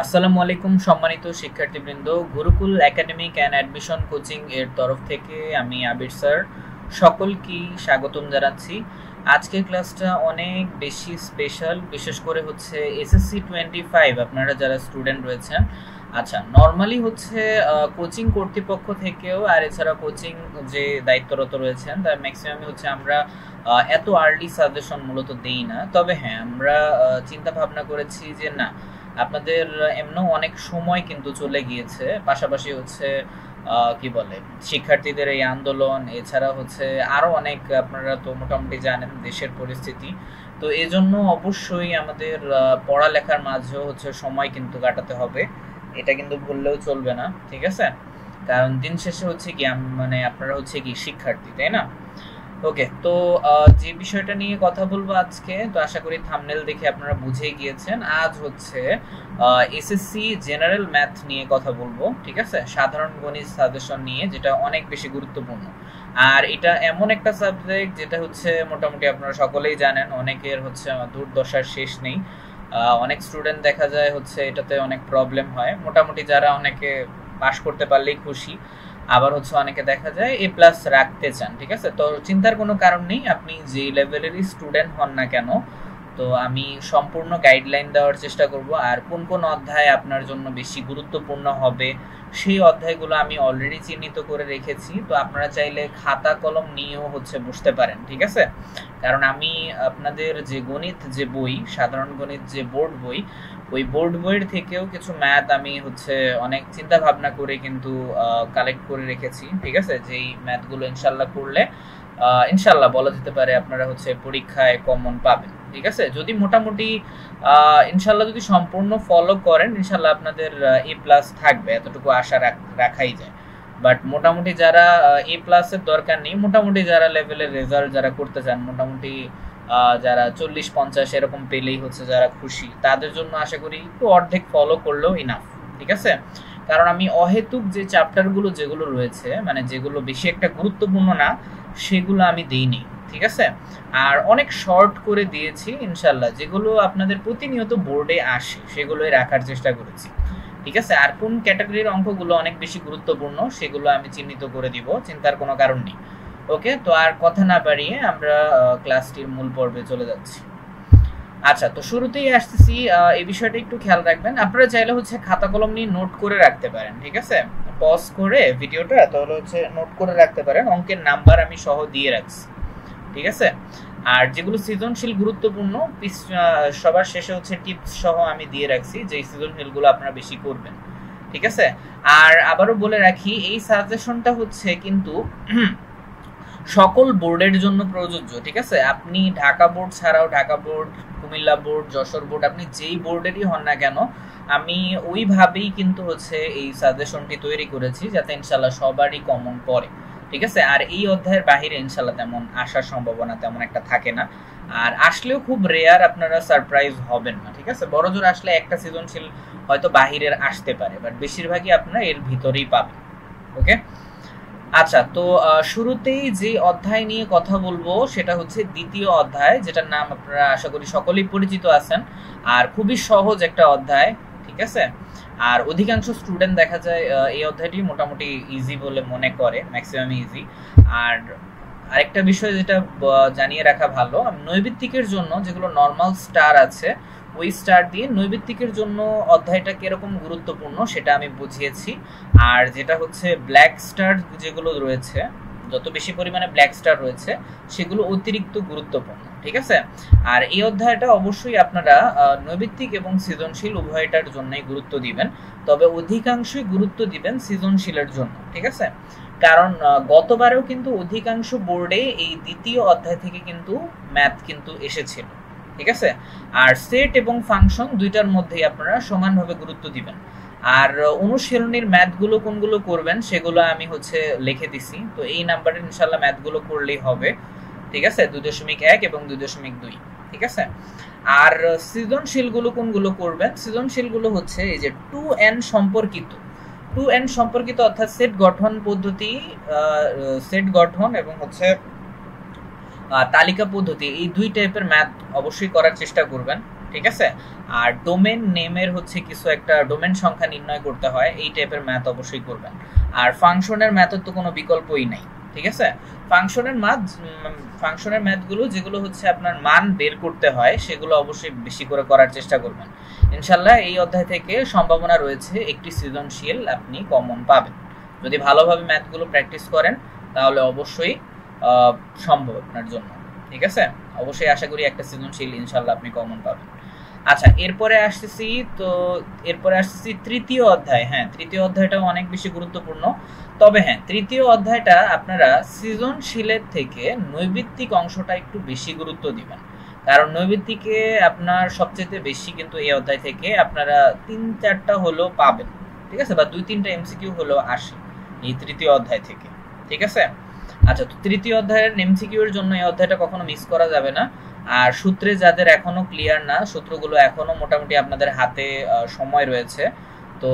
আসসালামু আলাইকুম সম্মানিত শিক্ষার্থীবৃন্দ, Gurukul academic and admission coaching এর তরফ থেকে আমি আবির স্যার সকলকে স্বাগতম জানাচ্ছি। আজকের ক্লাসটা অনেক বেশি স্পেশাল, বিশেষ করে হচ্ছে এসএসসি 25 আপনারা যারা স্টুডেন্ট রয়েছেন। আচ্ছা, নর্মালি হচ্ছে কোচিং কর্তৃপক্ষ থেকেও আর এছাড়া কোচিং যে দায়িত্বরত রয়েছেন তার ম্যাক্সিমামই হচ্ছে আমরা এত আর্লি সাজেশন মূলত দেই না। তবে হ্যাঁ, আমরা চিন্তা ভাবনা করেছি যে না, আপনাদের এমনও অনেক সময় কিন্তু চলে গিয়েছে, পাশাপাশি হচ্ছে কি বলে শিক্ষার্থীদের এই আন্দোলন, এছাড়া হচ্ছে আরো অনেক, আপনারা তো মোটামুটি জানেন দেশের পরিস্থিতি। তো এই জন্য অবশ্যই আমাদের পড়ালেখার মাঝেও হচ্ছে সময় কিন্তু কাটাতে হবে, এটা কিন্তু ভুললেও চলবে না, ঠিক আছে? কারণ দিন শেষে হচ্ছে কি মানে আপনারা হচ্ছে কি শিক্ষার্থী, তাই না? ওকে, তো যে বিষয়টা নিয়ে কথা বলবো আজকে, তো আশা করি থাম্বনেল দেখে আপনারা বুঝেই গিয়েছেন। আজ হচ্ছে এসএসসি জেনারেল ম্যাথ নিয়ে কথা বলবো, ঠিক আছে? সাধারণ গণিত সাজেশন নিয়ে, যেটা অনেক বেশি গুরুত্বপূর্ণ। আর এটা এমন একটা সাবজেক্ট যেটা হচ্ছে মোটামুটি আপনারা সকলেই জানেন, অনেকের হচ্ছে দুর্দশার শেষ নেই। অনেক স্টুডেন্ট দেখা যায় হচ্ছে এটাতে অনেক প্রবলেম হয়, মোটামুটি যারা অনেকে পাশ করতে পারলেই খুশি, আবার হচ্ছে অনেকে দেখা যায় এ প্লাস রাখতে চান, ঠিক আছে? তো চিন্তার কোনো কারণ নেই, আপনি যে লেভেলেরই স্টুডেন্ট হন না কেন, তো আমি সম্পূর্ণ গাইডলাইন দেওয়ার চেষ্টা করব। আর কোন কোন অধ্যায় আপনার জন্য বেশি গুরুত্বপূর্ণ হবে সেই অধ্যায়গুলো আমি অলরেডি চিহ্নিত করে রেখেছি। তো আপনারা চাইলে খাতা কলম নিয়েও হচ্ছে বসতে পারেন, ঠিক আছে? কারণ আমি আপনাদের যে গণিত যে বই, সাধারণ গণিত যে বোর্ড বই, ওই বোর্ড বইয়ের থেকেও কিছু ম্যাথ আমি হচ্ছে অনেক চিন্তা ভাবনা করে কিন্তু কালেক্ট করে রেখেছি, ঠিক আছে? যেই ম্যাথগুলো ইনশাল্লাহ করলে ইনশাল্লাহ বলা যেতে পারে আপনারা হচ্ছে পরীক্ষায় কমন পাবেন, ঠিক আছে? যদি মোটামুটি ইনশাল্লাহ যদি সম্পূর্ণ ফলো করেন, ইনশাল্লাহ আপনাদের এ প্লাস থাকবে, এতটুকু আশা রাখাই যায়। বাট মোটামুটি যারা এ প্লাসের দরকার নেই, মোটামুটি যারা লেভেলের রেজাল্ট যারা করতে চান, মোটামুটি যারা 40-50 এরকম পেলেই হচ্ছে যারা খুশি, তাদের জন্য আশা করি একটু অর্ধেক ফলো করলেও ইনাফ, ঠিক আছে? কারণ আমি অহেতুক যে চ্যাপ্টারগুলো যেগুলো রয়েছে, মানে যেগুলো বেশি একটা গুরুত্বপূর্ণ না, সেগুলো আমি দিইনি, ঠিক আছে? আর অনেক শর্ট করে দিয়েছি ইনশাল্লাহ, যেগুলো আপনাদের প্রতিনিয়ত বোর্ডে আসে সেগুলোই রাখার চেষ্টা করেছি, ঠিক আছে? আর কোন ক্যাটাগরির অঙ্কগুলো অনেক বেশি গুরুত্বপূর্ণ সেগুলো আমি চিহ্নিত করে দিব, চিন্তার কোনো কারণ নেই। ওকে, তো আর কথা না বাড়িয়ে আমরা ক্লাসটির মূল পর্বে চলে যাচ্ছি। আচ্ছা, তো শুরুতেই আসতেছি, এই বিষয়টা একটু খেয়াল রাখবেন। আপনারা চাইলে হচ্ছে খাতা কলম নিয়ে নোট করে রাখতে পারেন, ঠিক আছে? পজ করে ভিডিওটা তাহলে হচ্ছে নোট করে রাখতে পারেন, অঙ্কের নাম্বার আমি সহ দিয়ে রাখছি, ঠিক আছে? আর যেগুলো সৃজনশীল গুরুত্বপূর্ণ সবার শেষে হচ্ছে টিপস সহ আমি দিয়ে রাখছি, যে সৃজনশীলগুলো আপনারা বেশি করবেন, ঠিক আছে? আর আবারও বলে রাখি, এই সাজেশনটা হচ্ছে কিন্তু সকল বোর্ডের জন্য প্রযোজ্য, ঠিক আছে? আপনি ঢাকা বোর্ড ছাড়াও, Dhaka board, Comilla board, Jessore board, আপনি যেই বোর্ডেরই হন না কেন, আমি ওইভাবেই কিন্তু হচ্ছে এই সাজেশনটি তৈরি করেছি, যাতে ইনশাল্লাহ সবারই কমন পড়ে, ঠিক আছে? আর এই অধ্যায়ের বাহিরে ইনশাল্লাহ তেমন আসার সম্ভাবনা তেমন একটা থাকে না, আর আসলেও খুব রেয়ার আপনারা সারপ্রাইজ হবেন না, ঠিক আছে? বড়জোর আসলে একটা সৃজনশীল হয়তো বাহিরের আসতে পারে, বাট বেশিরভাগই আপনারা এর ভিতরেই পাবেন। ওকে, আচ্ছা, তো শুরুতেই যে অধ্যায় নিয়ে কথা বলবো সেটা হচ্ছে দ্বিতীয় অধ্যায়, যেটার নাম আপনারা আশা করি সকলেই পরিচিত আছেন, আর খুবই সহজ একটা অধ্যায়, ঠিক আছে? আর অধিকাংশ স্টুডেন্ট দেখা যায় এই অধ্যায়টি মোটামুটি ইজি বলে মনে করে, ম্যাক্সিমাম ইজি। আর আরেকটা বিষয় যেটা জানিয়ে রাখা ভালো, নৈবিত্তিকের জন্য যেগুলো নর্মাল স্টার আছে, ওই স্টার দিয়ে নৈবিত্তিকের জন্য অধ্যায়টা কিরকম গুরুত্বপূর্ণ সেটা আমি বুঝিয়েছি। আর যেটা হচ্ছে ব্ল্যাক স্টার যেগুলো রয়েছে, যত বেশি পরিমাণে ব্ল্যাক স্টার রয়েছে সেগুলো অতিরিক্ত গুরুত্বপূর্ণ, ঠিক আছে? আর এই অধ্যায়টা অবশ্যই আপনারা নৈবিত্তিক এবং সৃজনশীল উভয়টার জন্যই গুরুত্ব দিবেন, তবে অধিকাংশই গুরুত্ব দিবেন সৃজনশীলের জন্য, ঠিক আছে? কারণ গতবারেও কিন্তু অধিকাংশ বোর্ডে এই দ্বিতীয় অধ্যায় থেকে কিন্তু ম্যাথ কিন্তু এসেছিল, ঠিক আছে? আর সেট এবং ফাংশন দুইটার মধ্যেই আপনারা সমানভাবে গুরুত্ব দিবেন। আর অনুশীলনীর ম্যাথগুলো কোনগুলো করবেন সেগুলো আমি হচ্ছে লিখে দিছি, তো এই নাম্বারে ইনশাল্লাহ ম্যাথগুলো করলেই হবে, ঠিক আছে? 2.1 এবং 2.2, ঠিক আছে? আর সৃজনশীলগুলো কোনগুলো করবেন, সৃজনশীলগুলো হচ্ছে এই যে 2n সম্পর্কিত, 2n সম্পর্কিত অর্থাৎ সেট গঠন পদ্ধতি, সেট গঠন এবং হচ্ছে তালিকা পদ্ধতি, এই দুই টাইপের ম্যাথ অবশ্যই করার চেষ্টা করবেন, ঠিক আছে। আর ডোমেন নেমের হচ্ছে কিছু একটা ডোমেন সংখ্যা নির্ণয় করতে হয়, এই টাইপের ম্যাথ অবশ্যই করবেন। আর ফাংশনের ম্যাথের তো কোনো বিকল্পই নাই, ঠিক আছে। ফাংশনের ম্যাথগুলো যেগুলো হচ্ছে আপনার মান বের করতে হয় সেগুলো অবশ্যই বেশি করে করার চেষ্টা করবেন। ইনশাল্লাহ এই অধ্যায় থেকে সম্ভাবনা রয়েছে একটি সৃজনশীল আপনি কমন পাবেন। যদি ভালোভাবে ম্যাথগুলো প্র্যাকটিস করেন তাহলে অবশ্যই সম্ভব আপনার জন্য, ঠিক আছে। অবশ্যই আশা করি একটা সৃজনশীল ইনশাল্লাহ আপনি কমন পাবেন। আচ্ছা, এরপরে আসতেছি তৃতীয় অধ্যায়। হ্যাঁ, তৃতীয় অধ্যায়টাও অনেক বেশি গুরুত্বপূর্ণ। তবে হ্যাঁ, তৃতীয় অধ্যায়টা আপনারা সৃজনশীলের থেকে নৈবিত্তিক অংশটা একটু বেশি গুরুত্ব দিবেন, কারণ নৈবিত্তিকে আপনার সবচেয়ে বেশি কিন্তু এই অধ্যায় থেকে আপনারা 3-4টা হলো পাবেন, ঠিক আছে, বা 2-3টা এমসিকিউ হলো আসে এই তৃতীয় অধ্যায় থেকে, ঠিক আছে। আচ্ছা, তো তৃতীয় অধ্যায়ের এমসিকিউ এর জন্য এই অধ্যায়টা কখনো মিস করা যাবে না। আর সূত্রে যাদের এখনো ক্লিয়ার না, সূত্রগুলো এখনো মোটামুটি আপনাদের হাতে সময় রয়েছে, তো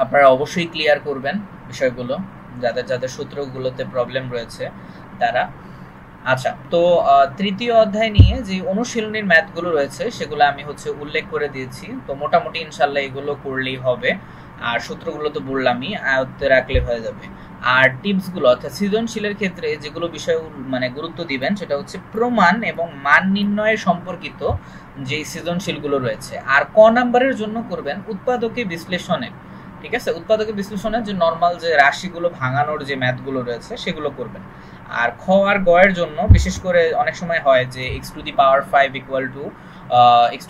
আপনারা অবশ্যই ক্লিয়ার করবেন বিষয়গুলো, যাদের যাদের সূত্রগুলোতে প্রবলেম রয়েছে তারা। আচ্ছা, তো তৃতীয় অধ্যায় নিয়ে যে অনুশীলনীর ম্যাথগুলো রয়েছে সেগুলো আমি হচ্ছে উল্লেখ করে দিয়েছি, তো মোটামুটি ইনশাল্লাহ এগুলো করলেই হবে। আর সূত্রগুলো তো বললামই, আয়ত্তে রাখলে হয়ে যাবে। আর টিপসগুলো অর্থাৎ সৃজনশীলের ক্ষেত্রে যেগুলো বিষয় মানে গুরুত্ব দিবেন সেটা হচ্ছে প্রমাণ এবং মান নির্ণয়ের সম্পর্কিত যে সৃজনশীলগুলো রয়েছে। আর ক নাম্বারের জন্য করবেন উৎপাদকে বিশ্লেষণের, ঠিক আছে, উৎপাদকে বিশ্লেষণের যে নর্মাল যে রাশিগুলো ভাঙানোর যে ম্যাথগুলো রয়েছে সেগুলো করবেন। আর খ আর গ এর জন্য বিশেষ করে অনেক সময় হয় যে x⁵ equal to x⁵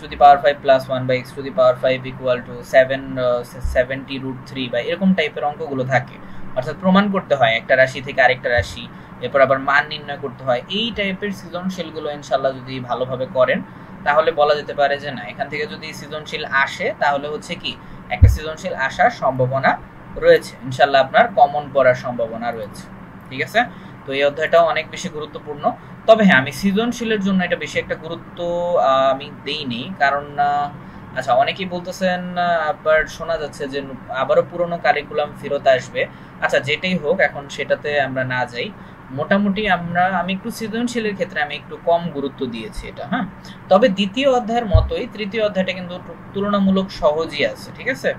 plus 1 বা x⁵ ইকুয়াল টু 70√3 বা এরকম টাইপের অঙ্কগুলো থাকে, অর্থাৎ প্রমাণ করতে হয় একটা রাশি থেকে আরেকটা রাশি, এরপর আবার মান নির্ণয় করতে হয়। এই টাইপের সৃজনশীলগুলো ইনশাল্লাহ যদি ভালোভাবে করেন তাহলে বলা যেতে পারে যে না, এখান থেকে যদি সৃজনশীল আসে তাহলে হচ্ছে কি একটা সৃজনশীল আসার সম্ভাবনা রয়েছে, ইনশাল্লাহ আপনার কমন পড়ার সম্ভাবনা রয়েছে, ঠিক আছে। তো এই অধ্যায়টাও অনেক বেশি গুরুত্বপূর্ণ। তবে হ্যাঁ, আমি সৃজনশীলের জন্য এটা বেশি একটা গুরুত্ব আমি দেইনি, কারণ আচ্ছা, অনেকেই বলতেছেন, আবার শোনা যাচ্ছে যে আবারও পুরনো কারিকুলাম ফেরত আসবে। আচ্ছা, যেটাই হোক এখন সেটাতে আমরা না যাই, মোটামুটি আমি একটু সৃজনশীলের ক্ষেত্রে আমি একটু কম গুরুত্ব দিয়েছি এটা। হ্যাঁ, তবে দ্বিতীয় অধ্যায়ের মতোই তৃতীয় অধ্যায়টা কিন্তু তুলনামূলক সহজই আছে, ঠিক আছে।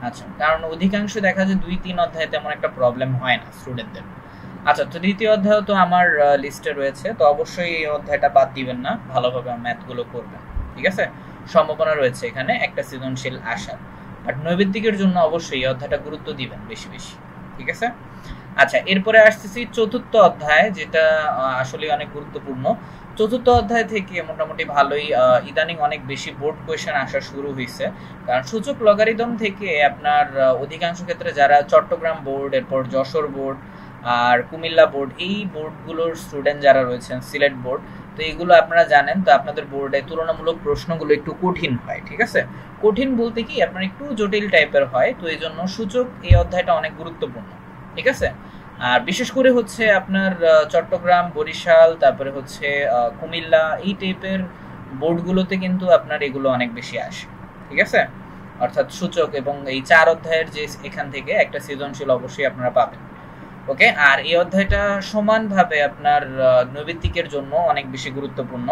আচ্ছা, কারণ অধিকাংশ দেখা যায় 2-3 অধ্যায়ে তেমন একটা প্রবলেম হয় না স্টুডেন্টদের। আচ্ছা, তো দ্বিতীয় অধ্যায় তো আমার লিস্টে রয়েছে, তো অবশ্যই এই অধ্যায়টা বাদ দিবেন না, ভালোভাবে ম্যাথগুলো করবেন, ঠিক আছে। সম্ভাবনা রয়েছে এখানে একটা সৃজনশীল আসার, বাট নৈবেদিকের জন্য অবশ্যই এই অধ্যায়টা গুরুত্ব দিবেন বেশি বেশি, ঠিক আছে। আচ্ছা, এরপরে আসতেছি চতুর্থ অধ্যায়, যেটা আসলে অনেক গুরুত্বপূর্ণ। চতুর্থ অধ্যায় থেকে মোটামুটি ভালোই ইদানিং অনেক বেশি বোর্ড কোয়েশ্চেন আসা শুরু হয়েছে, কারণ সূচক লগারিদম থেকে আপনার অধিকাংশ ক্ষেত্রে যারা চট্টগ্রাম বোর্ড, এরপর যশোর বোর্ড আর কুমিল্লা বোর্ড, এই বোর্ডগুলোর স্টুডেন্ট যারা রয়েছেন, সিলেট বোর্ড, তো এইগুলো আপনারা জানেন, তো আপনাদের বোর্ডে তুলনামূলক প্রশ্নগুলো একটু কঠিন হয়, ঠিক আছে। কঠিন বলতে কি আপনার একটু জটিল টাইপের হয়, তো এই জন্য সূচক এই অধ্যায়টা অনেক গুরুত্বপূর্ণ, ঠিক আছে। আর বিশেষ করে হচ্ছে আপনার চট্টগ্রাম, বরিশাল, তারপরে হচ্ছে কুমিল্লা, এই টাইপের বোর্ডগুলোতে কিন্তু আপনার এগুলো অনেক বেশি আসে, ঠিক আছে। অর্থাৎ সূচক এবং এই 4 অধ্যায়ের যে এখান থেকে একটা সৃজনশীল অবশ্যই আপনারা পাবেন, ওকে। আর এই অধ্যায়টা সমানভাবে আপনার নৈবেদিকের জন্য অনেক বেশি গুরুত্বপূর্ণ।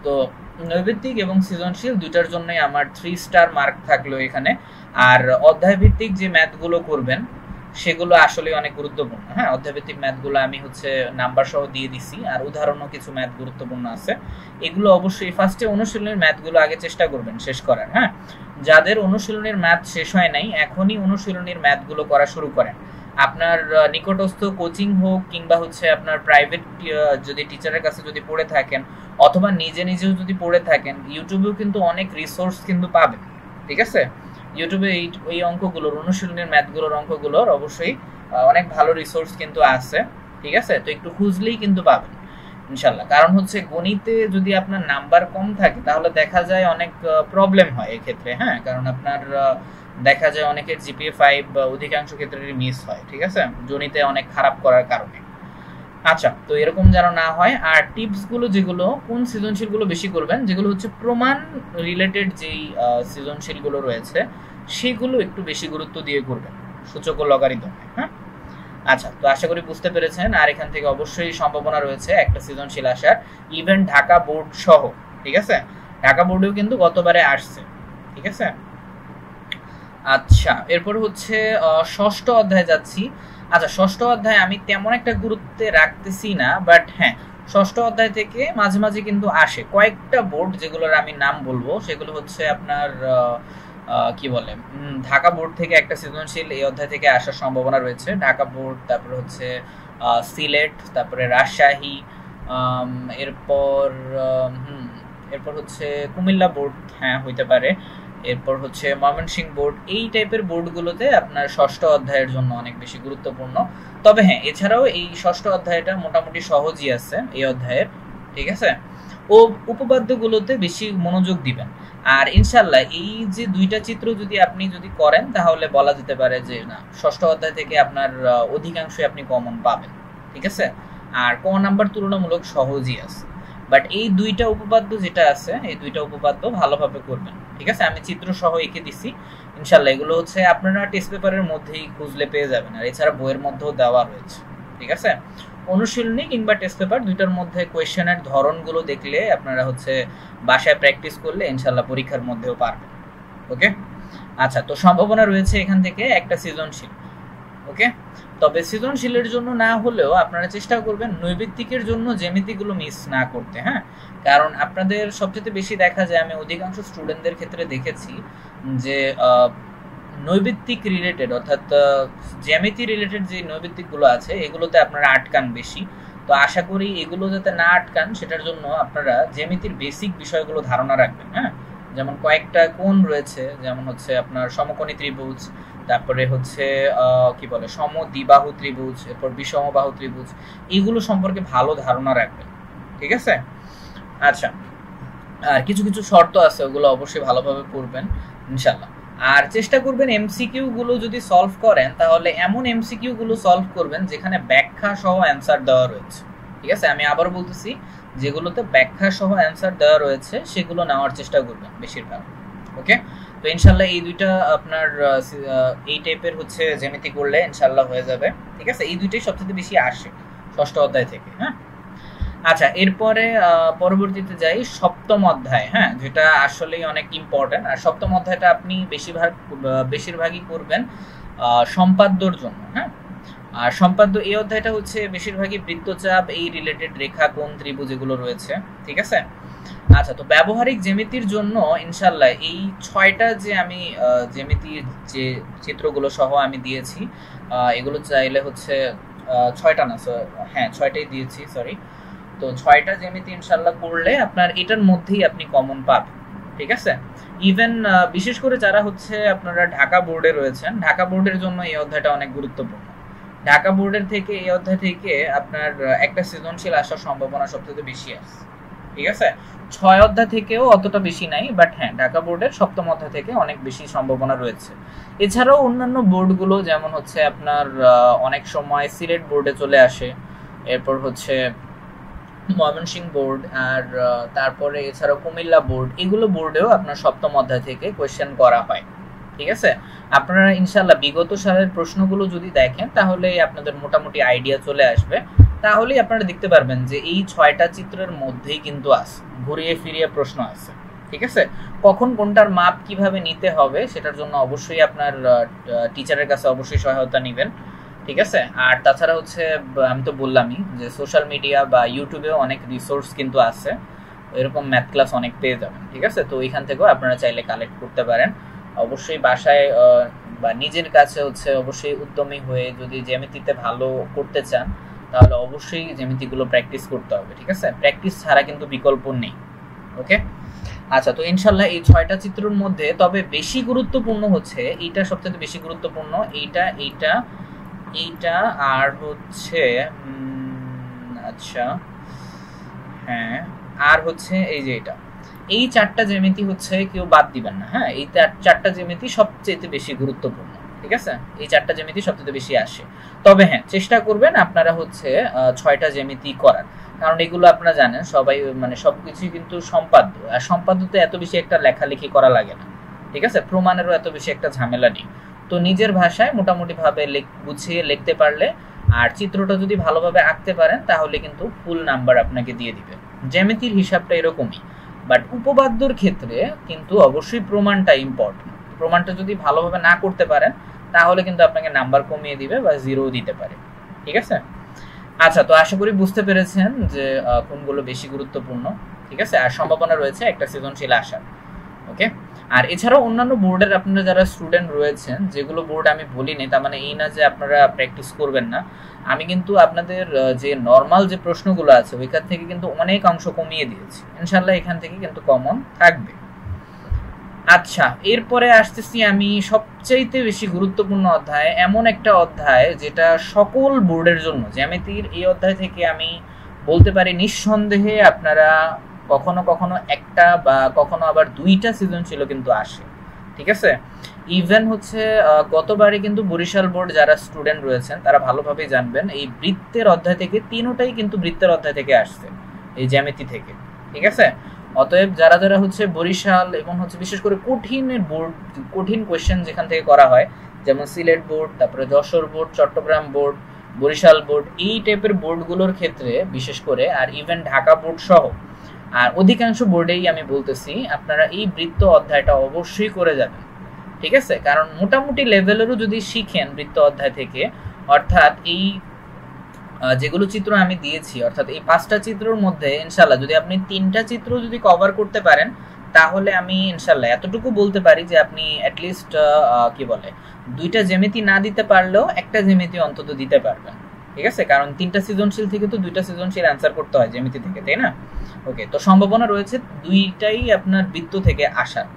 তো নৈবেদিক এবং সৃজনশীল দুইটার জন্যই আমার 3 স্টার মার্ক থাকলো এখানে। আর অধ্যায় ভিত্তিক যে ম্যাথগুলো করবেন সেগুলো আসলে অনেক গুরুত্বপূর্ণ। হ্যাঁ, অধ্যায়ভিত্তিক ম্যাথগুলো আমি হচ্ছে নাম্বার সহ দিয়ে দিছি, আর উদাহরণও কিছু ম্যাথ গুরুত্বপূর্ণ আছে, এগুলো অবশ্যই ফার্স্টে অনুশীলনের ম্যাথগুলো আগে চেষ্টা করবেন শেষ করার। হ্যাঁ, যাদের অনুশীলনের ম্যাথ শেষ হয় নাই এখনই অনুশীলনের ম্যাথগুলো করা শুরু করেন। আপনার নিকটস্থ কোচিং হোক কিংবা হচ্ছে আপনার প্রাইভেট যদি টিচারের কাছে যদি পড়ে থাকেন, অথবা নিজে নিজেও যদি পড়ে থাকেন, ইউটিউবেও কিন্তু অনেক রিসোর্স কিন্তু পাবেন, ঠিক আছে। ইউটিউবে এই অঙ্কগুলোর অনুশীলনের ম্যাথগুলোর অঙ্কগুলোর অবশ্যই অনেক ভালো রিসোর্স কিন্তু আছে, ঠিক আছে। তো একটু খুঁজলেই কিন্তু পাবেন ইনশাল্লাহ। কারণ হচ্ছে গণিতে যদি আপনার নাম্বার কম থাকে তাহলে দেখা যায় অনেক প্রবলেম হয় এক্ষেত্রে। হ্যাঁ, কারণ আপনার দেখা যায় অনেকের জিপিএ 5 বা অধিকাংশ ক্ষেত্রে মিস হয়, ঠিক আছে, গণিতে অনেক খারাপ করার কারণে। আচ্ছা, তো এরকম যেন না হয়। আর টিপসগুলো যেগুলো, কোন সৃজনশীলগুলো বেশি করবেন, যেগুলো হচ্ছে প্রমাণ রিলেটেড যেই সৃজনশীলগুলো রয়েছে সেগুলো একটু বেশি গুরুত্ব দিয়ে করবেন, সূচক ও লগারিদমে। হ্যাঁ, আচ্ছা, তো আশা করি বুঝতে পেরেছেন। আর এখান থেকে অবশ্যই সম্ভাবনা রয়েছে একটা সৃজনশীল আসার, ইভেন ঢাকা বোর্ড সহ, ঠিক আছে। ঢাকা বোর্ডেও কিন্তু গতবারে আসছে, ঠিক আছে। আচ্ছা, এরপর হচ্ছে ষষ্ঠ অধ্যায়ে যাচ্ছি। আচ্ছা, ষষ্ঠ অধ্যায় আমি তেমন একটা গুরুত্বে রাখতেছি না, বাট হ্যাঁ ষষ্ঠ অধ্যায় থেকে মাঝে মাঝে কিন্তু আসে কয়েকটা বোর্ড, যেগুলোর আমি নাম বলবো। সেগুলো হচ্ছে আপনার কি বলে, ঢাকা বোর্ড থেকে একটা সৃজনশীল এই অধ্যায় থেকে আসার সম্ভাবনা রয়েছে। ঢাকা বোর্ড, তারপরে হচ্ছে সিলেট, তারপরে রাজশাহী, এরপর এরপর হচ্ছে কুমিল্লা বোর্ড, হ্যাঁ হইতে পারে। এরপর হচ্ছে ময়মনসিংহ বোর্ড। এই টাইপের বোর্ডগুলোতে আপনার ষষ্ঠ অধ্যায়ের জন্য অনেক বেশি গুরুত্বপূর্ণ। তবে হ্যাঁ, এছাড়াও এই ষষ্ঠ অধ্যায়টা মোটামুটি সহজই আছে এই অধ্যায়ের, ঠিক আছে। ও উপপাদ্যগুলোতে বেশি মনোযোগ দিবেন। আর ইনশাল্লাহ এই যে দুইটা চিত্র যদি আপনি করেন, তাহলে বলা যেতে পারে যে না, ষষ্ঠ অধ্যায় থেকে আপনার অধিকাংশই আপনি কমন পাবেন, ঠিক আছে। আর ক নাম্বার তুলনামূলক সহজই আছে। বাট এই দুইটা উপপাদ্য যেটা আছে, এই দুইটা উপপাদ্য ভালোভাবে করবেন, ঠিক আছে। আমি চিত্র সহ এঁকে দিছি, ইনশাল্লাহ এগুলো হচ্ছে আপনারা টেস্ট পেপারের মধ্যেই খুঁজলে পেয়ে যাবেন। আর এছাড়া বইয়ের মধ্যেও দেওয়া রয়েছে, ঠিক আছে। অনুশীলনী কিংবা টেস্ট পেপার দুইটার মধ্যে কোয়েশ্চেনের ধরনগুলো দেখলে আপনারা হচ্ছে বাসায় প্র্যাকটিস করলে ইনশাল্লাহ পরীক্ষার মধ্যেও পারবেন। ওকে, আচ্ছা, তো সম্ভাবনা রয়েছে এখান থেকে একটা সৃজনশীল। ওকে, তবে সৃজনশীলের জন্য না হলেও আপনারা চেষ্টা করবেন নৈবিত্তিকের জন্য জ্যামিতিগুলো মিস না করতে, হ্যাঁ। কারণ আপনাদের সবচেয়ে বেশি দেখা যায়, আমি অধিকাংশ স্টুডেন্টদের ক্ষেত্রে দেখেছি যে নৈবিত্তিক রিলেটেড, অর্থাৎ জ্যামিতি রিলেটেড যে নৈবিত্তিকগুলো আছে এগুলোতে আপনারা আটকান বেশি। তো আশা করি এগুলো যাতে না আটকান, সেটার জন্য আপনারা জ্যামিতির বেসিক বিষয়গুলো ধারণা রাখবেন, হ্যাঁ। যেমন কয়েকটা কোণ রয়েছে, যেমন হচ্ছে আপনার সমকোণী ত্রিভুজ, তারপরে হচ্ছে কি বলে সমদ্বিবাহু ত্রিভুজ, এরপর বিষমবাহু ত্রিভুজ, এগুলো সম্পর্কে ভালো ধারণা রাখবেন, ঠিক আছে। আচ্ছা, আর কিছু কিছু শর্ত আছে, ওগুলো অবশ্যই ভালোভাবে পড়বেন ইনশাল্লাহ। আর চেষ্টা করবেন এমসিকিউ গুলো যদি সলভ করেন, তাহলে এমন এমসিকিউ গুলো সলভ করবেন যেখানে ব্যাখ্যা সহ অ্যান্সার দেওয়া রয়েছে, ঠিক আছে। আমি আবার বলতেছি, যেগুলোতে ব্যাখ্যা সহ অ্যান্সার দেওয়া রয়েছে সেগুলো নেওয়ার চেষ্টা করবেন বেশিরভাগ। ওকে, তো ইনশাল্লাহ এই দুইটা আপনার এই টাইপের হচ্ছে জ্যামিতি করলে ইনশাল্লাহ হয়ে যাবে, ঠিক আছে। এই দুইটাই সবচেয়ে বেশি আসে ষষ্ঠ অধ্যায় থেকে, হ্যাঁ। আচ্ছা, এরপরে পরবর্তীতে যাই সপ্তম অধ্যায়, হ্যাঁ, যেটা আসলেই অনেক ইম্পর্টেন্ট। আর সপ্তম অধ্যায়টা আপনি বেশিরভাগই করবেন সম্পাদ্যর জন্য, হ্যাঁ। আর সম্পাদ্য এই অধ্যায়টা হচ্ছে বেশিরভাগই বৃত্তচাপ, এই রিলেটেড রেখা, কোণ, ত্রিভুজ এগুলো রয়েছে, ঠিক আছে। আচ্ছা, তো ব্যবহারিক জ্যামিতির জন্য ইনশাল্লাহ এই ছয়টা যে আমি জ্যামিতির যে চিত্রগুলো সহ আমি দিয়েছি, এগুলো চাইলে হচ্ছে ছয়টা না, হ্যাঁ ছয়টাই দিয়েছি, সরি। তো ছয়টা জ্যামিতি ইনশাল্লাহ করলে আপনার এটার মধ্যেই আপনি কমন পাবেন, ঠিক আছে। ইভেন বিশেষ করে যারা হচ্ছে আপনারা ঢাকা বোর্ডে রয়েছেন, ঢাকা বোর্ডের জন্য এই অধ্যায়টা অনেক গুরুত্বপূর্ণ। ঢাকা বোর্ডের থেকে এই অধ্যায় থেকে আপনার একটা সৃজনশীল আসার সম্ভাবনা সবচেয়ে বেশি আছে, ঠিক আছে। 6 অধ্যায় থেকেও অতটা বেশি নাই, বাট হ্যাঁ ঢাকা বোর্ডের সপ্তম অধ্যায় থেকে অনেক বেশি সম্ভাবনা রয়েছে। এছাড়াও অন্যান্য বোর্ডগুলো যেমন হচ্ছে আপনার অনেক সময় সিলেট বোর্ডে চলে আসে, এরপর হচ্ছে ময়মনসিংহ বোর্ড, আর তারপরে এছাড়াও কুমিল্লা বোর্ড, এগুলো বোর্ডেও আপনার সপ্তম অধ্যায় থেকে কোয়েশ্চেন করা হয়, ঠিক আছে। আপনারা ইনশাল্লাহ বিগত সালের প্রশ্নগুলো যদি দেখেন, তাহলে আপনাদের মোটামুটি আইডিয়া চলে আসবে। তাহলেই আপনারা দেখতে পারবেন যে এই 6টা চিত্রের মধ্যেই কিন্তু আছে, ঘুরিয়ে ফিরিয়ে প্রশ্ন আছে, ঠিক আছে। কখন কোনটার মাপ কিভাবে নিতে হবে সেটার জন্য অবশ্যই আপনার টিচারের কাছে অবশ্যই সহায়তা নেবেন, ঠিক আছে। আর তাছাড়া হচ্ছে আমি তো বললামই যে সোশ্যাল মিডিয়া বা ইউটিউবেও অনেক রিসোর্স কিন্তু আছে, এরকম ম্যাথ ক্লাস অনেক পেয়ে যাবেন, ঠিক আছে। তো ওইখান থেকেও আপনারা চাইলে কালেক্ট করতে পারেন। অবশ্যই বাসায় বা নিজের কাছে হচ্ছে অবশ্যই উদ্যমী হয়ে যদি জ্যামিতিতে ভালো করতে চান, তাহলে অবশ্যই জ্যামিতিগুলো প্র্যাকটিস করতে হবে, ঠিক আছে। প্র্যাকটিস ছাড়া কিন্তু বিকল্প নেই। ওকে, আচ্ছা, তো ইনশাল্লাহ এই 6টা চিত্রের মধ্যে তবে বেশি গুরুত্বপূর্ণ হচ্ছে এইটা, সবচেয়ে বেশি গুরুত্বপূর্ণ এইটা, এইটা, এইটা, আর হচ্ছে আচ্ছা হ্যাঁ, আর হচ্ছে এই যে এটা, এই 4টা জ্যামিতি হচ্ছে কেউ বাদ দিবেন না, হ্যাঁ। এই 4টা জ্যামিতি সবচেয়ে বেশি গুরুত্বপূর্ণ, ঠিক আছে। এই 4টা জ্যামিতি সবচেয়ে বেশি আসে। তবে হ্যাঁ, চেষ্টা করবেন আপনারা হচ্ছে 6টা জ্যামিতি করার, কারণ এগুলো আপনারা জানেন সবাই, মানে সবকিছুই কিন্তু সম্পাদ্য, আর সম্পাদ্যতে এত বেশি একটা লেখালেখি করা লাগে না, ঠিক আছে। প্রমাণেরও এত বেশি একটা ঝামেলা নেই। তো নিজের ভাষায় মোটামুটি ভাবে গুছিয়ে লিখতে পারলে আর চিত্রটা যদি ভালোভাবে আঁকতে পারেন, তাহলে কিন্তু ফুল নাম্বার আপনাকে দিয়ে দিবে। জ্যামিতির হিসাবটা এরকমই, বাট উপপাদ্যর ক্ষেত্রে কিন্তু অবশ্যই প্রমাণটা ইম্পর্টেন্ট। প্রমাণটা যদি ভালোভাবে না করতে পারেন তাহলে কিন্তু আপনাকে নাম্বার কমিয়ে দিবে বা জিরো দিতে পারে। ঠিক আছে, আচ্ছা, তো আশা করি বুঝতে পেরেছেন যে কোনগুলো বেশি গুরুত্বপূর্ণ। ঠিক আছে, আর সম্ভাবনা রয়েছে একটা সৃজনশীল আসার। ওকে, আর এছাড়াও অন্যান্য বোর্ডের আপনারা যারা স্টুডেন্ট রয়েছেন, যেগুলো বোর্ড আমি বলিনি, তার মানে এই না যে আপনারা প্র্যাকটিস করবেন না। আমি কিন্তু আপনাদের যে নর্মাল যে প্রশ্নগুলো আছে ওইখান থেকে কিন্তু অনেক অংশ কমিয়ে দিয়েছি, ইনশাল্লাহ এখান থেকে কিন্তু কমন থাকবে। আচ্ছা, এরপরে আসতেছি আমি সবচাইতে বেশি গুরুত্বপূর্ণ অধ্যায়, এমন একটা অধ্যায় যেটা সকল বোর্ডের জন্য, জ্যামিতির এই অধ্যায় থেকে আমি বলতে পারি নিঃসন্দেহে আপনারা কখনো কখনো একটা বা কখনো আবার দুইটা সৃজনশীল কিন্তু আসে। ঠিক আছে, ইভেন হচ্ছে গতবারে কিন্তু বরিশাল বোর্ড যারা স্টুডেন্ট রয়েছেন তারা ভালোভাবেই জানবেন এই বৃত্তের অধ্যায় থেকে তিনটাই কিন্তু বৃত্তের অধ্যায় থেকে আসছে, এই জ্যামিতি থেকে। ঠিক আছে, অতএব যারা যারা হচ্ছে বরিশাল এবং হচ্ছে বিশেষ করে কঠিনের বোর্ড, কঠিন কোয়েশ্চেন যেখান থেকে করা হয়, যেমন সিলেট বোর্ড, তারপরে Jessore board, Chittagong board, Barishal board, এই টাইপের বোর্ডগুলোর ক্ষেত্রে বিশেষ করে, আর ইভেন ঢাকা বোর্ড সহ আর অধিকাংশ বোর্ডেই আমি বলতেছি আপনারা এই বৃত্ত অধ্যায়টা অবশ্যই করে যাবেন। ঠিক আছে, কারণ মোটামুটি লেভেলেরও যদি শিখেন বৃত্ত অধ্যায় থেকে, অর্থাৎ এই যেগুলো চিত্র আমি দিয়েছি, অর্থাৎ এই 5টা চিত্রের মধ্যে ইনশাল্লাহ যদি আপনি 3টা চিত্র যদি কভার করতে পারেন, তাহলে আমি ইনশাল্লাহ এতটুকু বলতে পারি যে আপনি অ্যাটলিস্ট কি বলে 2টা জ্যামিতি না দিতে পারলেও একটা জ্যামিতি অন্তত দিতে পারবেন। ঠিক আছে, কারণ 3টা সৃজনশীল থেকে তো 2টা সৃজনশীল অ্যান্সার করতে হয় জ্যামিতি থেকে, তাই না? ওকে, তো সম্ভাবনা রয়েছে 2টাই আপনার বৃত্ত থেকে আসার।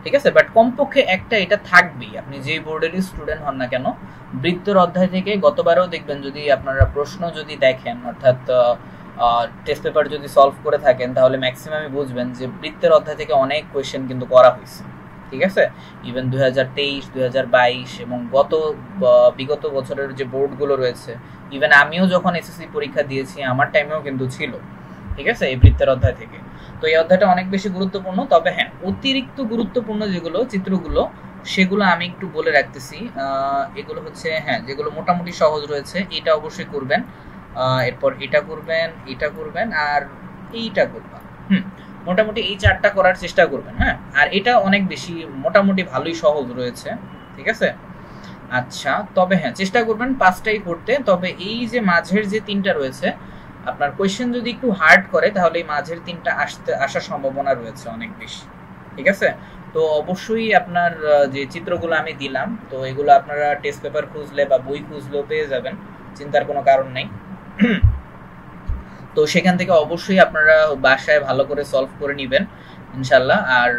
ঠিক আছে, বাট কমপক্ষে একটা এটা থাকবেই, আপনি যে বোর্ডেরই স্টুডেন্ট হন না কেন। বৃত্তের অধ্যায় থেকে গতবারও দেখবেন, যদি আপনারা প্রশ্ন যদি দেখেন, অর্থাৎ টেস্ট পেপার যদি সলভ করে থাকেন, তাহলে ম্যাক্সিমামই বুঝবেন যে বৃত্তের অধ্যায় থেকে অনেক কোয়েশ্চেন কিন্তু করা হয়েছে। ঠিক আছে, ইভেন 2023, 2022 এবং বিগত বছরের যে বোর্ডগুলো রয়েছে, ইভেন আমিও যখন এসএসসি পরীক্ষা দিয়েছি আমার টাইমেও কিন্তু ছিল। ঠিক আছে, এই বৃত্তের অধ্যায় থেকে। তো এই অধ্যায়টা অনেক বেশি গুরুত্বপূর্ণ। তবে হ্যাঁ, অতিরিক্ত গুরুত্বপূর্ণ যেগুলো চিত্রগুলো, সেগুলো আমি একটু বলে রাখতেছি। এগুলো হচ্ছে হ্যাঁ, যেগুলো মোটামুটি সহজ রয়েছে, এটা অবশ্যই করবেন। এরপর এটা করবেন, এটা করবেন, আর এইটা করবেন। মোটামুটি এই 4টা করার চেষ্টা করবেন। হ্যাঁ, আর এটা অনেক বেশি মোটামুটি ভালোই সহজ রয়েছে। ঠিক আছে, আচ্ছা, তবে হ্যাঁ চেষ্টা করবেন 5টাই করতে। তবে এই যে মাঝের যে 3টা রয়েছে, আপনার কোয়েশ্চেন যদি একটু হার্ড করে তাহলে এই মাঝের 3টা আসার সম্ভাবনা রয়েছে অনেক বেশি। ঠিক আছে, তো অবশ্যই আপনার যে চিত্রগুলো আমি দিলাম, তো এগুলো আপনারা টেস্ট পেপার খুঁজলে বা বই খুঁজলেও পেয়ে যাবেন, চিন্তার কোনো কারণ নেই। তো সেখান থেকে অবশ্যই আপনারা বাসায় ভালো করে সলভ করে নেবেন ইনশাল্লাহ। আর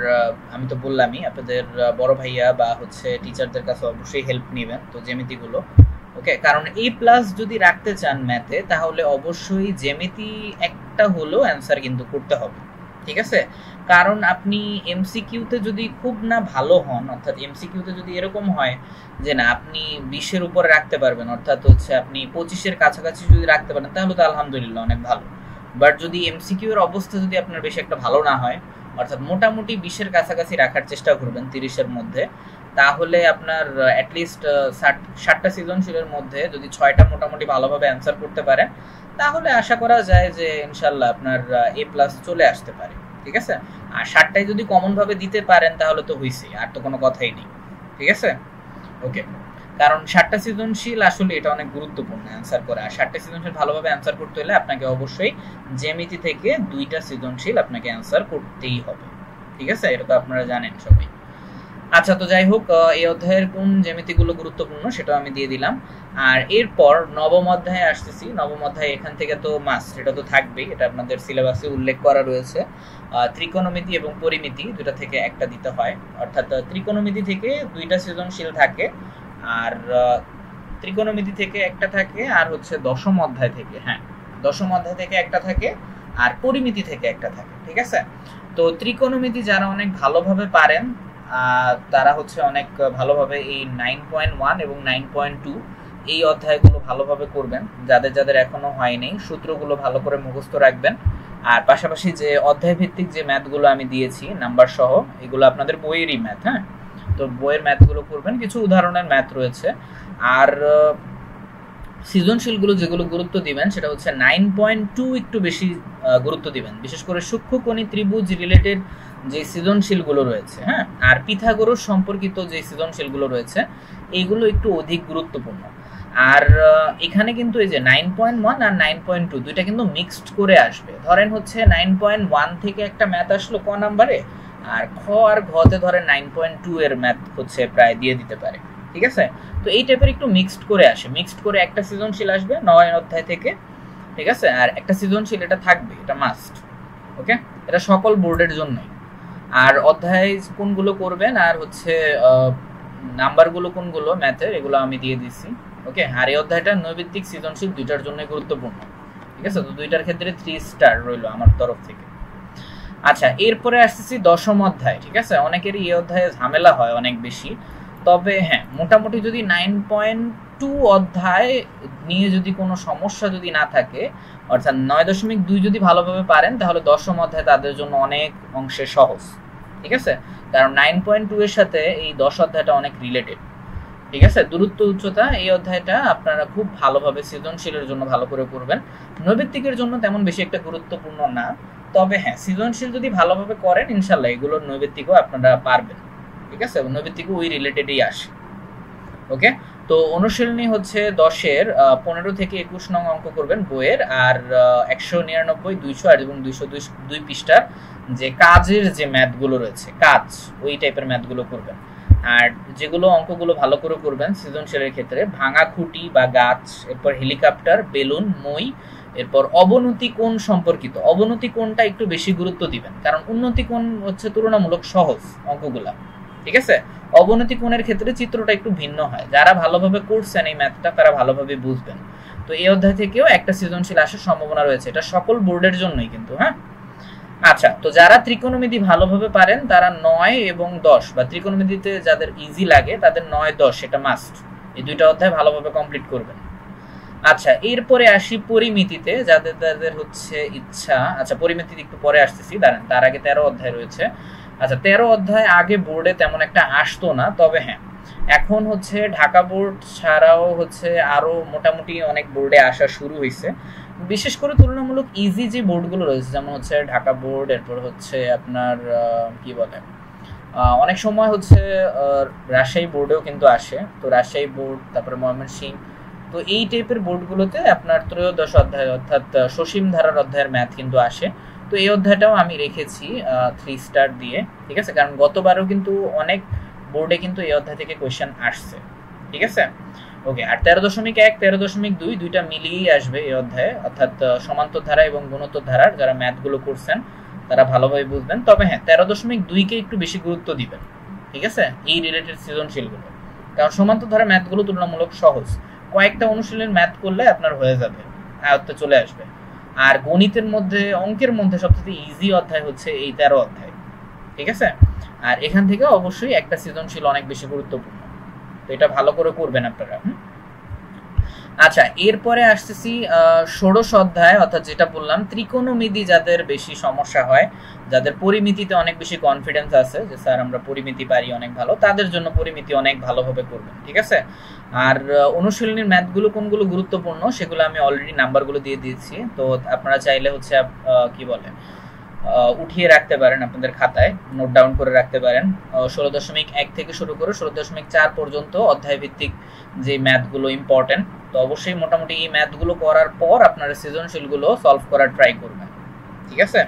আমি তো বললামই, আপনাদের বড় ভাইয়া বা হচ্ছে টিচারদের কাছে অবশ্যই হেল্প নেবেন তো জ্যামিতিগুলো। ওকে, কারণ A+ যদি রাখতে চান ম্যাথে, তাহলে অবশ্যই জ্যামিতি একটা হলেও অ্যান্সার কিন্তু করতে হবে। ঠিক আছে, কারণ আপনি এমসিকিউতে যদি খুব না ভালো হন, অর্থাৎ এমসিকিউতে যদি এরকম হয় যে না আপনি 20-এর উপরে রাখতে পারবেন, অর্থাৎ হচ্ছে আপনি 25-এর কাছাকাছি যদি রাখতে পারেন, তাহলে তো আলহামদুলিল্লাহ অনেক ভালো। বাট যদি এমসিকিউ এর অবস্থা যদি আপনার বেশি একটা ভালো না হয়, অর্থাৎ মোটামুটি 20-এর কাছাকাছি রাখার চেষ্টা করবেন, 30-এর মধ্যে, তাহলে আপনার অ্যাটলিস্ট 60টা সৃজনশীলের মধ্যে যদি 6টা মোটামুটি ভালোভাবে অ্যান্সার করতে পারেন, তাহলে আশা করা যায় যে ইনশাল্লাহ আপনার A+ চলে আসতে পারে। ঠিক আছে, আর 60টাই যদি কমন ভাবে দিতে পারেন তাহলে তো হইছেই, আর তো কোনো কথাই নেই। ঠিক আছে, ওকে, কারণ 60টা সৃজনশীল আসলে এটা অনেক গুরুত্বপূর্ণ অ্যান্সার করা। আর 60টা সৃজনশীল ভালোভাবে অ্যান্সার করতে হলে আপনাকে অবশ্যই জ্যামিতি থেকে 2টা সৃজনশীল আপনাকে অ্যান্সার করতেই হবে। ঠিক আছে, এটা তো আপনারা জানেন সবাই। আচ্ছা, তো যাই হোক, এই অধ্যায়ের কোন জ্যামিতিগুলো গুরুত্বপূর্ণ সেটা আমি দিয়ে দিলাম। আর এরপর নবম অধ্যায়ে আসতেছি। নবম অধ্যায় এখান থেকে তো মাস্ট, এটা তো থাকবেই, এটা আপনাদের সিলেবাসে উল্লেখ করা রয়েছে। ত্রিকোণমিতি এবং পরিমিতি দুটো থেকে একটা দিতে হয়, অর্থাৎ ত্রিকোণমিতি থেকে 2টা সৃজনশীল থাকে, আর ত্রিকোণমিতি থেকে একটা থাকে, আর হচ্ছে দশম অধ্যায় থেকে, হ্যাঁ দশম অধ্যায় থেকে একটা থাকে, আর পরিমিতি থেকে একটা থাকে। ঠিক আছে, তো ত্রিকোণমিতি যারা অনেক ভালোভাবে পারেন তারা হচ্ছে অনেক ভালোভাবে এই 9.1 এবং 9.2 এই অধ্যায়গুলো ভালোভাবে করবেন। যাদের যাদের এখনো হয়নি, সূত্রগুলো ভালো করে মুখস্থ রাখবেন। আর পাশাপাশি যে অধ্যায় ভিত্তিক যে ম্যাথগুলো আমি দিয়েছি নাম্বার সহ, এগুলো আপনাদের বইয়েরই ম্যাথ। হ্যাঁ, তো বইয়ের ম্যাথগুলো করবেন, কিছু উদাহরণের ম্যাথ রয়েছে। আর সৃজনশীলগুলো যেগুলো গুরুত্ব দিবেন সেটা হচ্ছে 9.2 একটু বেশি গুরুত্ব দিবেন, বিশেষ করে সূক্ষ্মকোণী ত্রিভুজ রিলেটেড যে সৃজনশীলগুলো রয়েছে, হ্যাঁ, আর পিথাগোরাস সম্পর্কিত যে সৃজনশীলগুলো রয়েছে এইগুলো একটু অধিক গুরুত্বপূর্ণ। আর এখানে কিন্তু এই যে 9.1 আর 9.2 দুইটা কিন্তু মিক্সড করে আসবে। ধরেন হচ্ছে 9.1 থেকে একটা ম্যাথ আসলো ক নাম্বারে, আর খ আর ঘতে ধরেন 9.2 এর ম্যাথ হচ্ছে প্রায় দিয়ে দিতে পারে, ঠিক আছে? তো এই টাইপের একটু মিক্সড করে আসে, মিক্সড করে একটা সৃজনশীল আসবে 9 অধ্যায় থেকে, ঠিক আছে? আর একটা সৃজনশীল এটা থাকবে, এটা মাস্ট, ওকে? এটা সকল বোর্ডের জন্যই। আর অধ্যায় কোনগুলো করবেন আর হচ্ছে নাম্বারগুলো কোনগুলো ম্যাথের, এগুলো আমি দিয়ে দিছি, ওকে? আর এই অধ্যায়টা নৈবিত্তিক সৃজনশীল দুইটার জন্যই গুরুত্বপূর্ণ, ঠিক আছে? তো দুইটার ক্ষেত্রে 3 স্টার রইলো আমার তরফ থেকে। আচ্ছা, এরপরে আসতেছি দশম অধ্যায়, ঠিক আছে? অনেকেরই এই অধ্যায়ে ঝামেলা হয় অনেক বেশি, তবে হ্যাঁ, মোটামুটি যদি 9.2 অধ্যায় নিয়ে যদি কোনো সমস্যা যদি না থাকে, অর্থাৎ 9.2 যদি ভালোভাবে পারেন, তাহলে দশম অধ্যায় তাদের জন্য অনেক অংশে সহজ, ঠিক আছে? কারণ 9.2 এর সাথে এই 10 অধ্যায়টা অনেক রিলেটেড, ঠিক আছে? দূরত্ব উচ্চতা এই অধ্যায়টা আপনারা খুব ভালোভাবে সৃজনশীলের জন্য ভালো করে করবেন। নৈবিত্তিকের জন্য তেমন বেশি একটা গুরুত্বপূর্ণ না, তবে হ্যাঁ, সৃজনশীল যদি ভালোভাবে করেন ইনশাল্লাহ এগুলোর নৈবিত্তিকও আপনারা পারবেন, ঠিক আছে? নৈবিত্তিকও ওই রিলেটেডই আসে, ওকে? তো অনুশীলনী হচ্ছে 10-এর 15 থেকে 21 নং অঙ্ক করবেন বইয়ের, আর 199, 200 আর এবং 202 পৃষ্ঠার যে কাজের যে ম্যাথগুলো রয়েছে, কাজ ওই টাইপের ম্যাথগুলো করবেন। আর যেগুলো অঙ্কগুলো ভালো করে করবেন সৃজনশীলের ক্ষেত্রে, ভাঙা খুঁটি বা গাছ, এরপর হেলিকপ্টার, বেলুন, মই, এরপর অবনতি কোণ সম্পর্কিত। অবনতি কোণটা একটু বেশি গুরুত্ব দিবেন, কারণ উন্নতি কোণ হচ্ছে তুলনামূলক সহজ অঙ্কগুলা, ঠিক আছে? অবনতি কোণের ক্ষেত্রে চিত্রটা একটু ভিন্ন হয়। যারা ভালোভাবে করছেন এই ম্যাথটা তারা ভালোভাবে বুঝবেন। তো এই অধ্যায় থেকেও একটা সৃজনশীল আসার সম্ভাবনা রয়েছে, এটা সকল বোর্ডের জন্যই কিন্তু, হ্যাঁ? আচ্ছা, তো যারা ত্রিকোণমিতি ভালোভাবে পারেন তারা 9 এবং 10, বা ত্রিকোণমিতিতে যাদের ইজি লাগে তাদের 9, 10 এটা মাস্ট, এই দুইটা অধ্যায় ভালোভাবে কমপ্লিট করবেন। আচ্ছা, এরপরে আসি পরিমিতিতে, যাদের যাদের হচ্ছে ইচ্ছা। আচ্ছা, পরিমিতিতে একটু পরে আসতেছি, দাঁড়ান, তার আগে 13 অধ্যায় রয়েছে। আচ্ছা, 13 অধ্যায় আগে বোর্ডে তেমন একটা আসতো না, তবে হ্যাঁ, এখন হচ্ছে ঢাকা বোর্ড ছাড়াও হচ্ছে আরো মোটামুটি অনেক বোর্ডে আসা শুরু হয়েছে। বিশেষ করে তুলনামূলক ইজি যে বোর্ডগুলো রয়েছে, যেমন হচ্ছে ঢাকা বোর্ড, এরপর হচ্ছে আপনার কি বলে, অনেক সময় হচ্ছে রাজশাহী বোর্ডেও কিন্তু আসে। তো রাজশাহী বোর্ড, তারপরে ময়মনসিংহ, তো এই টাইপের বোর্ডগুলোতে আপনার ত্রয়োদশ অধ্যায় অর্থাৎ সসীম ধারার অধ্যায়ের ম্যাথ কিন্তু আসে। তো এই অধ্যায়টাও আমি রেখেছি 3 স্টার দিয়ে, ঠিক আছে? কারণ গতবারও কিন্তু অনেক বোর্ডে কিন্তু এই অধ্যায় থেকে কোয়েশ্চেন আসছে, ঠিক আছে? ওকে, আর 13.1, 13.2 দুইটা মিলিয়েই আসবে এই অধ্যায়ে, অর্থাৎ সমান্তর ধারা এবং গুণোত্তর ধারার যারা ম্যাথগুলো করছেন তারা ভালোভাবে বুঝবেন। তবে হ্যাঁ, 13.2-কে একটু বেশি গুরুত্ব দিবেন, ঠিক আছে? এই রিলেটেড সৃজনশীলগুলো, কারণ সমান্তর ধারা ম্যাথগুলো তুলনামূলক সহজ, কয়েকটা অনুশীলনের ম্যাথ করলে আপনার হয়ে যাবে, আয়ত্তে চলে আসবে। আর গণিতের মধ্যে, অঙ্কের মধ্যে সবচেয়ে ইজি অধ্যায় হচ্ছে এই 13 অধ্যায়, ঠিক আছে? আর এখান থেকে অবশ্যই একটা সৃজনশীল অনেক বেশি গুরুত্বপূর্ণ, তো এটা ভালো করে করবেন আপনারা। আচ্ছা, এরপরে আসতেছি 16 অধ্যায়, অর্থাৎ যেটা বললাম ত্রিকোণমিতি যাদের বেশি সমস্যা হয়, যাদের পরিমিতিতে অনেক বেশি কনফিডেন্স আছে যে স্যার আমরা পরিমিতি পারি অনেক ভালো, তাদের জন্য পরিমিতি অনেক ভালোভাবে করবেন, ঠিক আছে? আর অনুশীলনীর ম্যাথগুলো কোনগুলো গুরুত্বপূর্ণ সেগুলো আমি অলরেডি নাম্বারগুলো দিয়ে দিয়েছি, তো আপনারা চাইলে হচ্ছে কি বলে উঠিয়ে রাখতে পারেন, আপনাদের খাতায় নোট ডাউন করে রাখতে পারেন। 16.1 থেকে শুরু করে 16.4 পর্যন্ত অধ্যায় ভিত্তিক যে ম্যাথগুলো ইম্পর্টেন্ট, তো অবশ্যই মোটামুটি এই ম্যাথগুলো করার পর আপনারা সৃজনশীলগুলো সলভ করার ট্রাই করবেন, ঠিক আছে?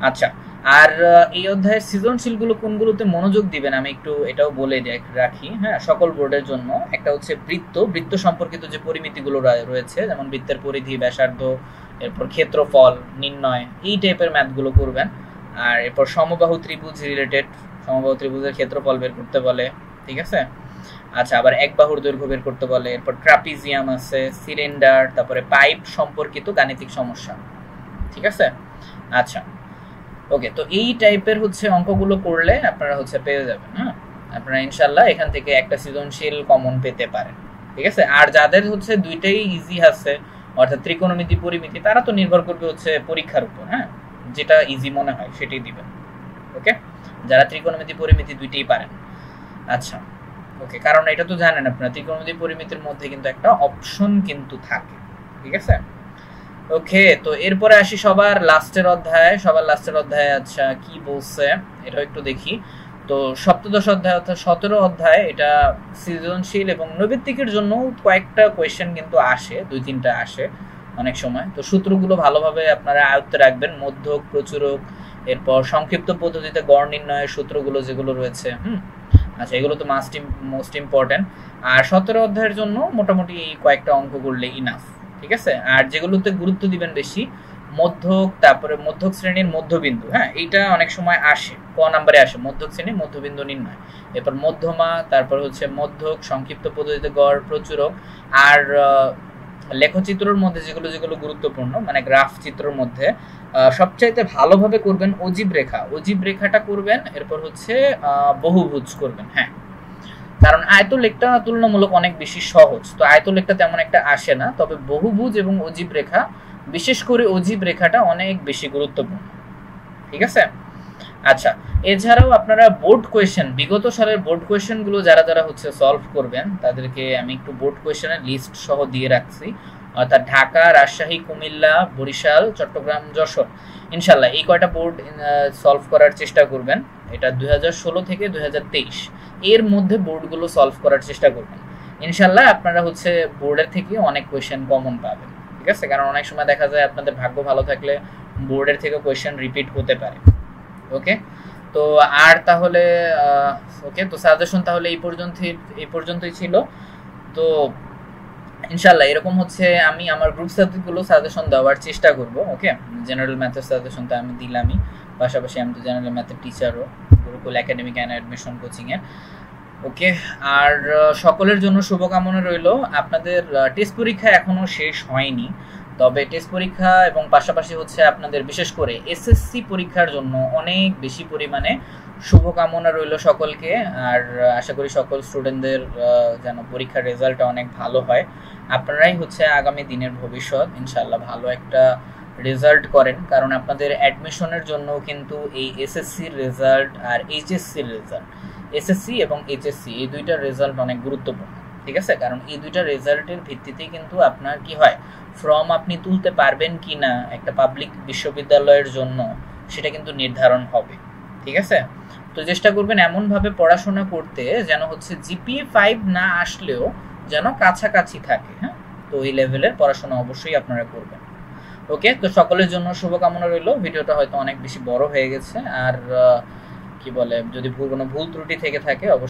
আচ্ছা, আর এই অধ্যায়ের সৃজনশীলগুলো কোনগুলোতে মনোযোগ দিবেন আমি একটু এটাও বলে রাখি, হ্যাঁ, সকল বোর্ডের জন্য। একটা হচ্ছে বৃত্ত সম্পর্কিত যে পরিমিতিগুলো রয়েছে, যেমন বৃত্তের পরিধি, ব্যাসার্ধ, এরপর ক্ষেত্রফল নির্ণয়, এই টাইপের ম্যাথগুলো করবেন। আর এরপর সমবাহু ত্রিভুজ রিলেটেড, সমবাহু ত্রিভুজের ক্ষেত্রফল বের করতে বলে, ঠিক আছে? আচ্ছা, আবার এক বাহুর দৈর্ঘ্য বের করতে বলে, এরপর ট্রাপিজিয়াম আছে, সিলিন্ডার, তারপরে পাইপ সম্পর্কিত গাণিতিক সমস্যা, ঠিক আছে? আচ্ছা, ওকে, তো এই টাইপের হচ্ছে অঙ্কগুলো করলে আপনারা হচ্ছে পেয়ে যাবেন, হ্যাঁ, আপনারা ইনশাল্লাহ এখান থেকে একটা সৃজনশীল কমন পেতে পারেন, ঠিক আছে? আর যাদের হচ্ছে দুইটাই ইজি আছে, অর্থাৎ ত্রিকোণমিতি, পরিমিতি, তারা তো নির্ভর করবে হচ্ছে পরীক্ষার উপর, হ্যাঁ, যেটা ইজি মনে হয় সেটাই দিবেন, ওকে? যারা ত্রিকোণমিতি, পরিমিতি দুইটাই পারেন। আচ্ছা, ওকে, কারণ এটা তো জানেন আপনারা ত্রিকোণমিতি পরিমিতির মধ্যে কিন্তু একটা অপশন কিন্তু থাকে, ঠিক আছে। ওকে, তো এরপরে আসি সবার লাস্টের অধ্যায়ে। আচ্ছা কি বলছে এটা একটু দেখি। তো সপ্তদশ অধ্যায় অর্থাৎ 17 অধ্যায়, এটা সৃজনশীল এবং নৈবেত্তিকের জন্য কয়েকটা কোয়েশ্চেন কিন্তু আসে, 2-3টা আসে অনেক সময়। তো সূত্রগুলো ভালোভাবে আপনারা আয়ত্তে রাখবেন, মধ্যক, প্রচুরক, এরপর সংক্ষিপ্ত পদ্ধতিতে গড় নির্ণয়ের সূত্রগুলো যেগুলো রয়েছে। আচ্ছা, এগুলো তো মোস্ট ইম্পর্টেন্ট। আর 17 অধ্যায়ের জন্য মোটামুটি এই কয়েকটা অঙ্ক করলে ইনাফ, ঠিক আছে। আর যেগুলোতে গুরুত্ব দিবেন বেশি, মধ্যক, তারপরে মধ্যক শ্রেণীর মধ্যবিন্দু, হ্যাঁ এইটা অনেক সময় আসে, ক নাম্বারে আসে মধ্যক শ্রেণীর মধ্যবিন্দু নির্ণয়। এরপর মধ্যমা, তারপর হচ্ছে মধ্যক, সংক্ষিপ্ত পদ্ধতিতে গড়, প্রচুরক। আর লেখচিত্রের মধ্যে যেগুলো যেগুলো গুরুত্বপূর্ণ, মানে গ্রাফ চিত্রের মধ্যে সবচাইতে ভালোভাবে করবেন অজীব রেখাটা করবেন। এরপর হচ্ছে বহুভুজ করবেন, হ্যাঁ, কারণ আয়তলেখটা তুলনামূলক অনেক বেশি সহজ, তো আয়তলেখটা তেমন একটা আসে না, তবে বহুভুজ এবং অজীব রেখা, বিশেষ করে অজীব রেখাটা অনেক বেশি গুরুত্বপূর্ণ, ঠিক আছে। আচ্ছা, এছাড়াও আপনারা বোর্ড কোয়েশ্চেন, বিগত সালের বোর্ড কোয়েশ্চেন গুলো যারা যারা হচ্ছে সলভ করবেন তাদেরকে আমি একটু বোর্ড কোয়েশ্চেনের লিস্ট সহ দিয়ে রাখছি, অর্থাৎ ঢাকা, রাজশাহী, কুমিল্লা, বরিশাল, চট্টগ্রাম, যশোর। ইনশাল্লাহ এই কয়টা বোর্ড সলভ করার চেষ্টা করবেন। এটা 2016 থেকে 2023 এর মধ্যে বোর্ডগুলো সলভ করার চেষ্টা করবেন। ইনশাল্লাহ আপনারা হচ্ছে বোর্ডের থেকে অনেক কোয়েশ্চেন কমন পাবেন, ঠিক আছে। কারণ অনেক সময় দেখা যায় আপনাদের ভাগ্য ভালো থাকলে বোর্ডের থেকে কোয়েশ্চেন রিপিট হতে পারে। ওকে, তো আর তাহলে ওকে, তো সাজেশন তাহলে এই পর্যন্তই ছিল। তো ইনশাল্লাহ এরকম হচ্ছে আমি আমার গ্রুপ সাবজেক্টগুলো সাজেশন দেওয়ার চেষ্টা করব। ওকে, জেনারেল ম্যাথের সাজেশন তো আমি দিলামই, পাশাপাশি আমি তো জেনারেল ম্যাথের টিচারও, গুরুকুল একাডেমিক অ্যান্ড অ্যাডমিশন কোচিংয়ের। ওকে, আর সকলের জন্য শুভকামনা রইল। আপনাদের টেস্ট পরীক্ষা এখনো শেষ হয়নি, তবে টেস্ট পরীক্ষা এবং পাশাপাশি হচ্ছে আপনাদের বিশেষ করে এসএসসি পরীক্ষার জন্য অনেক বেশি পরিমাণে শুভকামনা রইল সকলকে। আর আশা করি সকল স্টুডেন্টদের যেন পরীক্ষার রেজাল্টটা অনেক ভালো হয়। আপনারাই হচ্ছে আগামী দিনের ভবিষ্যৎ, ইনশাল্লাহ ভালো একটা রেজাল্ট করেন, কারণ আপনাদের অ্যাডমিশনের জন্য কিন্তু এই এসএসসির রেজাল্ট আর এইচএসসির রেজাল্ট, এসএসসি এবং এইচএসসি এই দুইটার রেজাল্ট অনেক গুরুত্বপূর্ণ, ঠিক আছে। কারণ এই দুইটা রেজাল্টের ভিত্তিতেই কিন্তু আপনার কি হয়, ফর্ম আপনি তুলতে পারবেন কি না একটা পাবলিক বিশ্ববিদ্যালয়ের জন্য, সেটা কিন্তু নির্ধারণ হবে, ঠিক আছে। তো চেষ্টা করবেন এমনভাবে পড়াশোনা করতে যেন হচ্ছে জিপিএ 5 না আসলেও যেন কাছাকাছি থাকে, হ্যাঁ। তো এই লেভেলের পড়াশোনা অবশ্যই আপনারা করবেন। ওকে, তো সকলের জন্য শুভকামনা রইল। ভিডিওটা হয়তো অনেক বেশি বড় হয়ে গেছে, আর কি বলে, যদি কোনো ভুল ত্রুটি থেকে থাকে অবশ্যই